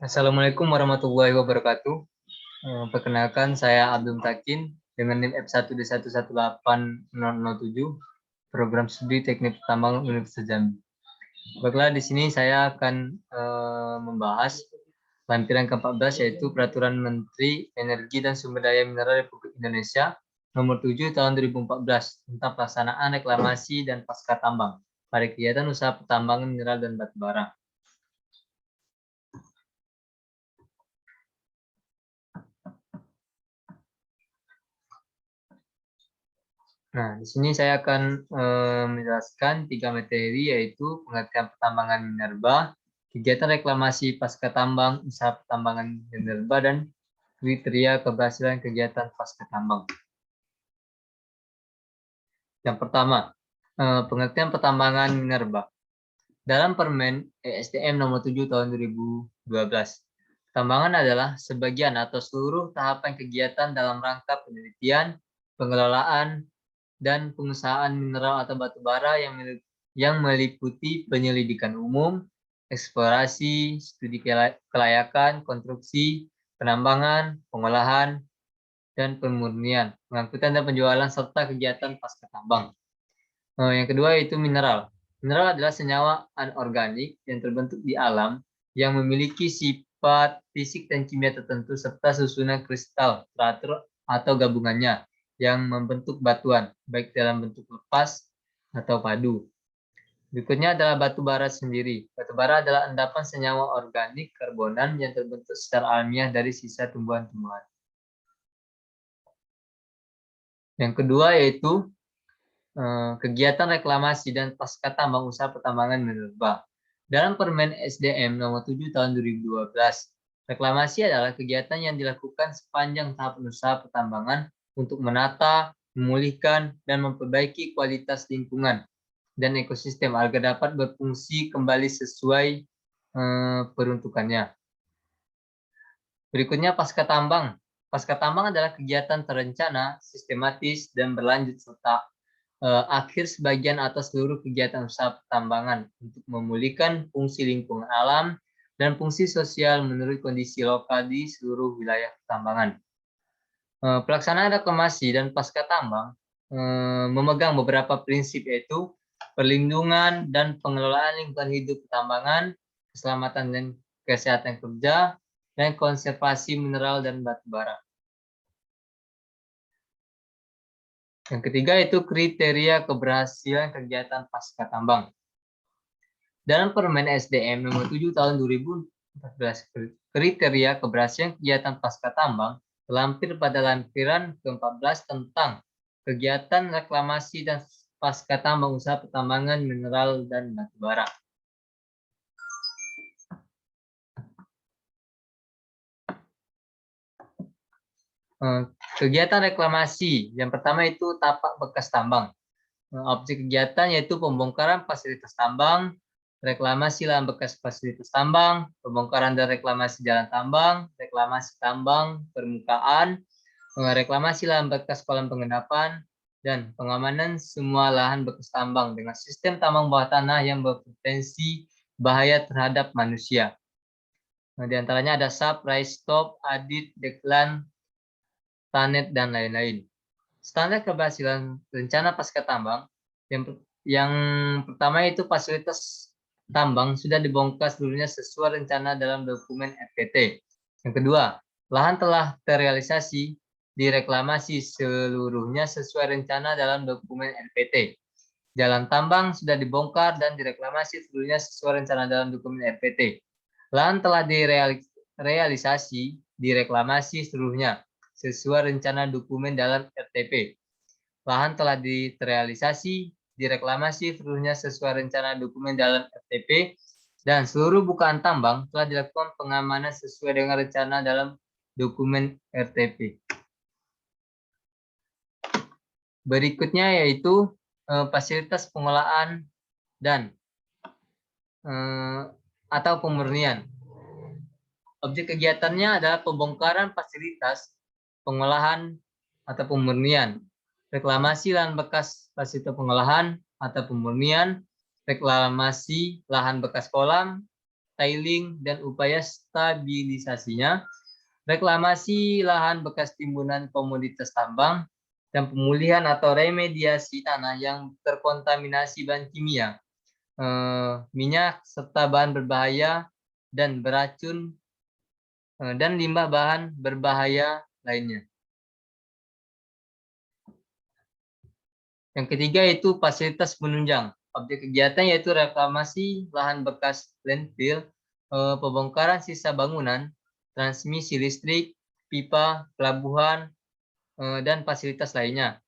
Assalamualaikum warahmatullahi wabarakatuh. Perkenalkan, saya Abdul Takin dengan NIM F1D118007, program studi Teknik Pertambangan Universitas Jambi. Baiklah, di sini saya akan membahas lampiran ke-14, yaitu Peraturan Menteri Energi dan Sumber Daya Mineral Republik Indonesia Nomor 7 Tahun 2014 tentang pelaksanaan reklamasi dan pasca tambang pada kegiatan usaha pertambangan mineral dan batubara. Nah, di sini saya akan menjelaskan 3 materi, yaitu pengertian pertambangan minerba, kegiatan reklamasi pasca tambang, usaha pertambangan minerba, dan kriteria keberhasilan kegiatan pasca tambang. Yang pertama, pengertian pertambangan minerba. Dalam Permen ESDM nomor 7 tahun 2012, pertambangan adalah sebagian atau seluruh tahapan kegiatan dalam rangka penelitian, pengelolaan, dan pengusahaan mineral atau batu bara yang meliputi penyelidikan umum, eksplorasi, studi kelayakan, konstruksi, penambangan, pengolahan, dan pemurnian, pengangkutan dan penjualan, serta kegiatan pasca tambang. Yang kedua yaitu mineral. Mineral adalah senyawa anorganik yang terbentuk di alam yang memiliki sifat fisik dan kimia tertentu serta susunan kristal teratur atau gabungannya yang membentuk batuan, baik dalam bentuk lepas atau padu. Berikutnya adalah batu bara sendiri. Batu bara adalah endapan senyawa organik karbonan yang terbentuk secara alamiah dari sisa tumbuhan-tumbuhan. Yang kedua yaitu kegiatan reklamasi dan pasca tambang usaha pertambangan minerba. Dalam Permen SDM nomor 7 tahun 2012, reklamasi adalah kegiatan yang dilakukan sepanjang tahap usaha pertambangan untuk menata, memulihkan, dan memperbaiki kualitas lingkungan dan ekosistem agar dapat berfungsi kembali sesuai peruntukannya. Berikutnya pasca tambang. Pasca tambang adalah kegiatan terencana, sistematis, dan berlanjut serta akhir sebagian atau seluruh kegiatan usaha pertambangan untuk memulihkan fungsi lingkungan alam dan fungsi sosial menurut kondisi lokal di seluruh wilayah pertambangan. Pelaksanaan reklamasi dan pasca tambang memegang beberapa prinsip, yaitu perlindungan dan pengelolaan lingkungan hidup pertambangan, keselamatan dan kesehatan kerja, dan konservasi mineral dan batu bara. Yang ketiga itu kriteria keberhasilan kegiatan pasca tambang. Dalam Permen SDM nomor 7 tahun 2014, kriteria keberhasilan kegiatan pasca tambang terlampir pada lampiran ke-14 tentang kegiatan reklamasi dan pasca tambang usaha pertambangan mineral dan batu bara. Kegiatan reklamasi yang pertama itu tapak bekas tambang. Objek kegiatan yaitu pembongkaran fasilitas tambang, reklamasi lahan bekas fasilitas tambang, pembongkaran dan reklamasi jalan tambang, reklamasi tambang permukaan, reklamasi lahan bekas kolam pengendapan, dan pengamanan semua lahan bekas tambang dengan sistem tambang bawah tanah yang berpotensi bahaya terhadap manusia. Di antaranya ada SAP, Raistop, Adit, Deklan, Tanet, dan lain-lain. Standar keberhasilan rencana pasca tambang yang pertama itu fasilitas tambang sudah dibongkar seluruhnya sesuai rencana dalam dokumen RPT. Yang kedua, lahan telah terrealisasi direklamasi seluruhnya sesuai rencana dalam dokumen RPT. Jalan tambang sudah dibongkar dan direklamasi seluruhnya sesuai rencana dalam dokumen RPT. Lahan telah direalisasi direklamasi seluruhnya sesuai rencana dokumen dalam RTP. Lahan telah terrealisasi, direklamasi seluruhnya sesuai rencana dokumen dalam RTP, dan seluruh bukaan tambang telah dilakukan pengamanan sesuai dengan rencana dalam dokumen RTP. Berikutnya yaitu fasilitas pengolahan dan atau pemurnian. Objek kegiatannya adalah pembongkaran fasilitas, pengolahan atau pemurnian, reklamasi lahan bekas fasilitas pengolahan atau pemurnian, reklamasi lahan bekas kolam, tiling, dan upaya stabilisasinya, reklamasi lahan bekas timbunan komoditas tambang, dan pemulihan atau remediasi tanah yang terkontaminasi bahan kimia, minyak, serta bahan berbahaya dan beracun, dan limbah bahan berbahaya lainnya. Yang ketiga yaitu fasilitas penunjang. Objek kegiatan yaitu reklamasi lahan bekas landfill, pembongkaran sisa bangunan, transmisi listrik, pipa, pelabuhan, dan fasilitas lainnya.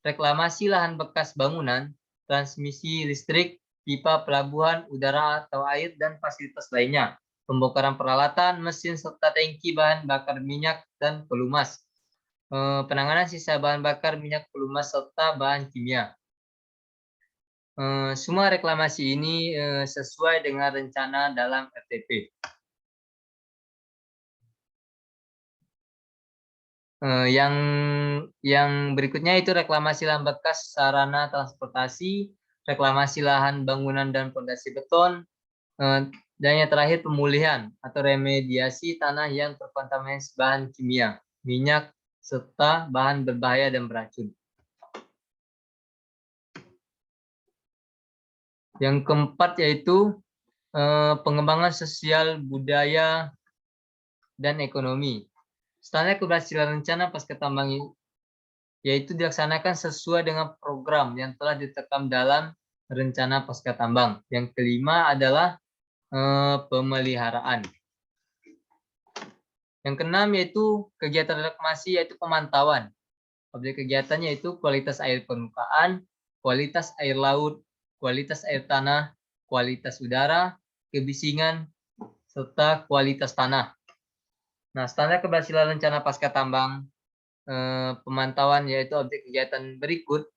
Reklamasi lahan bekas bangunan, transmisi listrik, pipa, pelabuhan, udara atau air, dan fasilitas lainnya. Pembongkaran peralatan, mesin, serta tangki bahan bakar minyak dan pelumas. Penanganan sisa bahan bakar minyak pelumas serta bahan kimia. Semua reklamasi ini sesuai dengan rencana dalam RTP. Yang berikutnya itu reklamasi lahan bekas sarana transportasi, reklamasi lahan bangunan dan fondasi beton, dan yang terakhir pemulihan atau remediasi tanah yang terkontaminasi bahan kimia, minyak, serta bahan berbahaya dan beracun. Yang keempat yaitu pengembangan sosial, budaya, dan ekonomi. Standar keberhasilan rencana pasca tambang yaitu dilaksanakan sesuai dengan program yang telah ditekam dalam rencana pasca tambang. Yang kelima adalah pemeliharaan. Yang keenam yaitu kegiatan reklamasi yaitu pemantauan. Objek kegiatannya yaitu kualitas air permukaan, kualitas air laut, kualitas air tanah, kualitas udara, kebisingan, serta kualitas tanah. Nah, standar keberhasilan rencana pasca tambang pemantauan yaitu objek kegiatan berikut.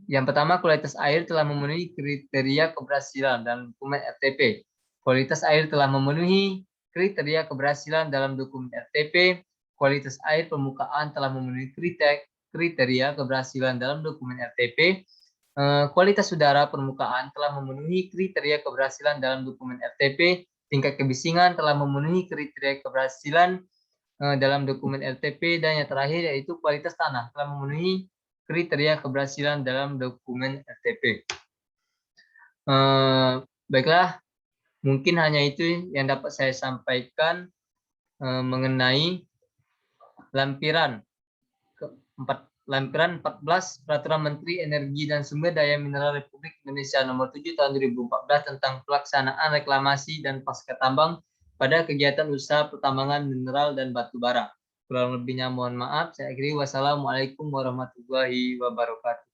Yang pertama, kualitas air telah memenuhi kriteria keberhasilan dalam dokumen RTP. Kualitas air telah memenuhi kriteria keberhasilan dalam dokumen RTP. Kualitas air permukaan telah memenuhi kriteria keberhasilan dalam dokumen RTP. Kualitas udara permukaan telah memenuhi kriteria keberhasilan dalam dokumen RTP. Tingkat kebisingan telah memenuhi kriteria keberhasilan dalam dokumen RTP, dan yang terakhir yaitu kualitas tanah telah memenuhi kriteria keberhasilan dalam dokumen RTP. Baiklah, mungkin hanya itu yang dapat saya sampaikan mengenai lampiran 14 Peraturan Menteri Energi dan Sumber Daya Mineral Republik Indonesia Nomor 7 Tahun 2014 tentang pelaksanaan reklamasi dan pasca tambang pada kegiatan usaha pertambangan mineral dan batu bara. Kurang lebihnya mohon maaf. Saya akhiri. Wassalamualaikum warahmatullahi wabarakatuh.